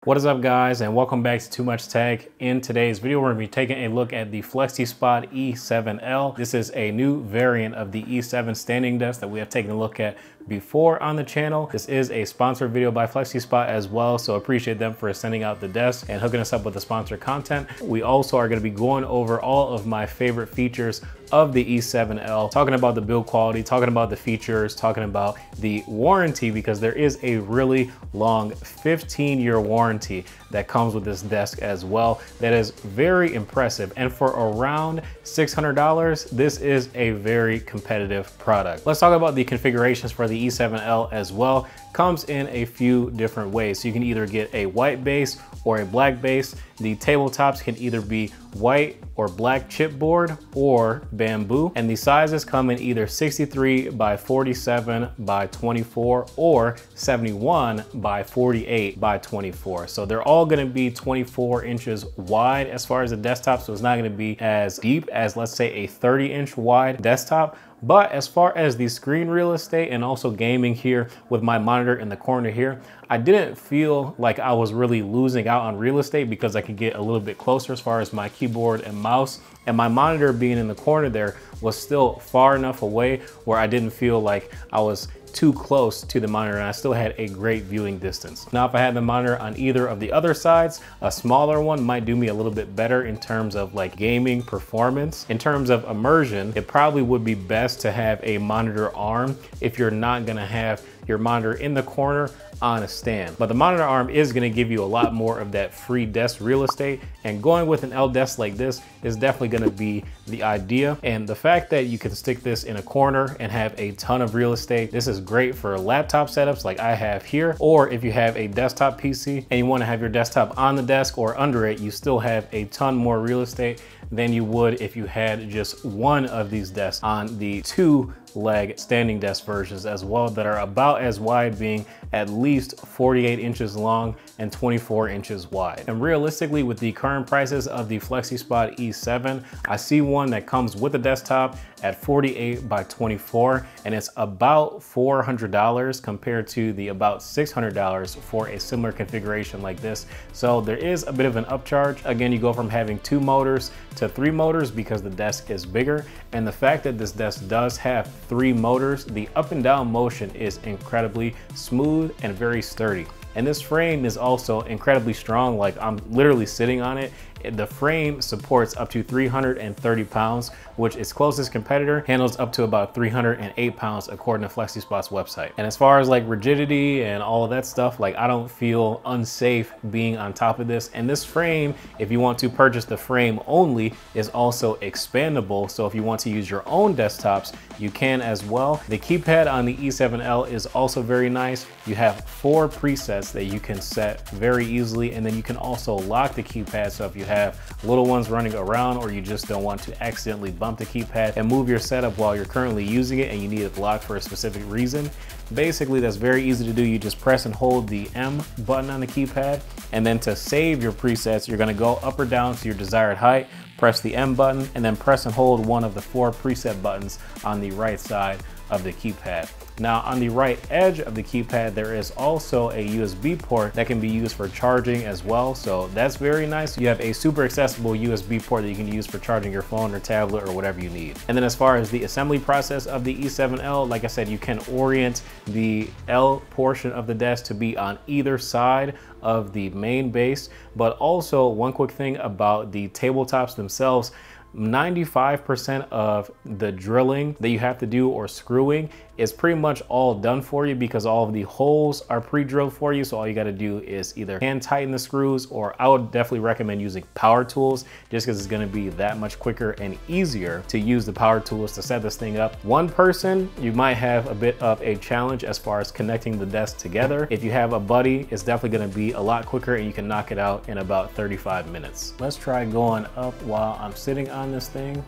What is up, guys, and welcome back to Too Much Tech. In today's video, we're going to be taking a look at the Flexispot E7L. This is a new variant of the E7 standing desk that we have taken a look at before on the channel. This is a sponsored video by Flexispot as well, so appreciate them for sending out the desk and hooking us up with the sponsored content. We also are going to be going over all of my favorite features of the E7L, talking about the build quality, talking about the features, talking about the warranty, because there is a really long 15-year warranty that comes with this desk as well. That is very impressive, and for around $600, this is a very competitive product. Let's talk about the configurations for the E7L as well. Comes in a few different ways. So you can either get a white base or a black base. The tabletops can either be white or black chipboard or bamboo, and the sizes come in either 63 by 47 by 24 or 71 by 48 by 24. So they're all going to be 24 inches wide as far as the desktop, so it's not going to be as deep as, let's say, a 30-inch wide desktop. But as far as the screen real estate and also gaming here with my monitor in the corner here, I didn't feel like I was really losing out on real estate because I could get a little bit closer as far as my keyboard and mouse, and my monitor being in the corner there was still far enough away where I didn't feel like I was too close to the monitor, and I still had a great viewing distance. Now, if I had the monitor on either of the other sides, a smaller one might do me a little bit better in terms of like gaming performance. In terms of immersion, it probably would be best to have a monitor arm if you're not gonna have your monitor in the corner on a stand. But the monitor arm is gonna give you a lot more of that free desk real estate, and going with an L desk like this is definitely gonna be the idea. And the fact that you can stick this in a corner and have a ton of real estate, this is great for laptop setups like I have here, or if you have a desktop PC and you wanna have your desktop on the desk or under it, you still have a ton more real estate than you would if you had just one of these desks on the two-leg standing desk versions as well, that are about as wide, being at least 48 inches long and 24 inches wide. And realistically, with the current prices of the Flexispot E7, I see one that comes with a desktop at 48 by 24, and it's about $400 compared to the about $600 for a similar configuration like this. So there is a bit of an upcharge. Again, you go from having 2 motors to 3 motors because the desk is bigger, and the fact that this desk does have 3 motors, the up and down motion is incredibly smooth and very sturdy. And this frame is also incredibly strong. Like, I'm literally sitting on it. The frame supports up to 330 pounds, which its closest competitor handles up to about 308 pounds according to Flexispot's website. And as far as like rigidity and all of that stuff, like, I don't feel unsafe being on top of this. And this frame, if you want to purchase the frame only, is also expandable. So if you want to use your own desktops, you can as well. The keypad on the E7L is also very nice. You have 4 presets that you can set very easily, and then you can also lock the keypad. So if you have little ones running around, or you just don't want to accidentally bump the keypad and move your setup while you're currently using it and you need it locked for a specific reason, basically that's very easy to do. You just press and hold the M button on the keypad, and then to save your presets, you're gonna go up or down to your desired height, press the M button, and then press and hold one of the 4 preset buttons on the right side of the keypad. Now, on the right edge of the keypad, there is also a USB port that can be used for charging as well. So that's very nice. You have a super accessible USB port that you can use for charging your phone or tablet or whatever you need. And then as far as the assembly process of the E7L, like I said, you can orient the L portion of the desk to be on either side of the main base. But also, one quick thing about the tabletops themselves, 95% of the drilling that you have to do or screwing is pretty much all done for you, because all of the holes are pre-drilled for you. So all you got to do is either hand tighten the screws, or I would definitely recommend using power tools, just because it's going to be that much quicker and easier to use the power tools to set this thing up. One person, you might have a bit of a challenge as far as connecting the desk together. If you have a buddy, it's definitely going to be a lot quicker, and you can knock it out in about 35 minutes. Let's try going up while I'm sitting on this thing.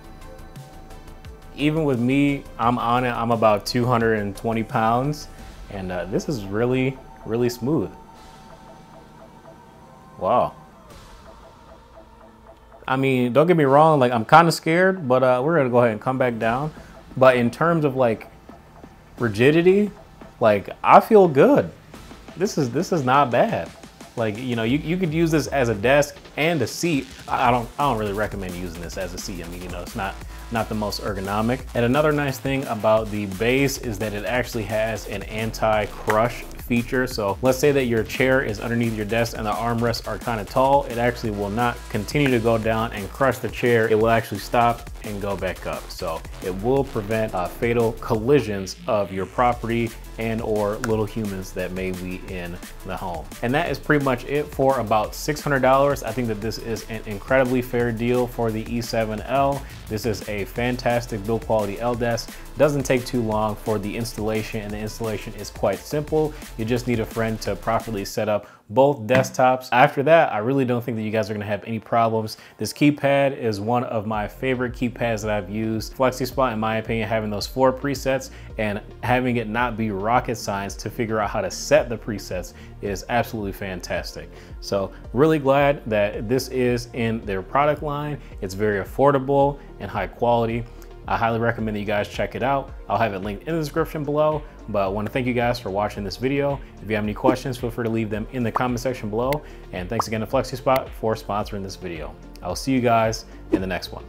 Even with me, I'm on it, I'm about 220 pounds, and this is really, really smooth. Wow. I mean, don't get me wrong, like, I'm kind of scared, but we're gonna go ahead and come back down. But in terms of like rigidity, like, I feel good. This is not bad. Like, you know, you could use this as a desk and a seat. I don't really recommend using this as a seat. I mean, you know, it's not the most ergonomic. And another nice thing about the base is that it actually has an anti-crush feature. So let's say that your chair is underneath your desk and the armrests are kind of tall. It actually will not continue to go down and crush the chair. It will actually stop and go back up. So it will prevent fatal collisions of your property and or little humans that may be in the home. And that is pretty much it for about $600. I think that this is an incredibly fair deal for the E7L. This is a fantastic build quality L desk. Doesn't take too long for the installation, and the installation is quite simple. You just need a friend to properly set up both desktops. After that, I really don't think that you guys are gonna have any problems. This keypad is one of my favorite keypads that I've used. Flexispot, in my opinion, having those 4 presets and having it not be rocket science to figure out how to set the presets is absolutely fantastic. So really glad that this is in their product line. It's very affordable and high quality. I highly recommend that you guys check it out. I'll have it linked in the description below, but I want to thank you guys for watching this video. If you have any questions, feel free to leave them in the comment section below. And thanks again to Flexispot for sponsoring this video. I'll see you guys in the next one.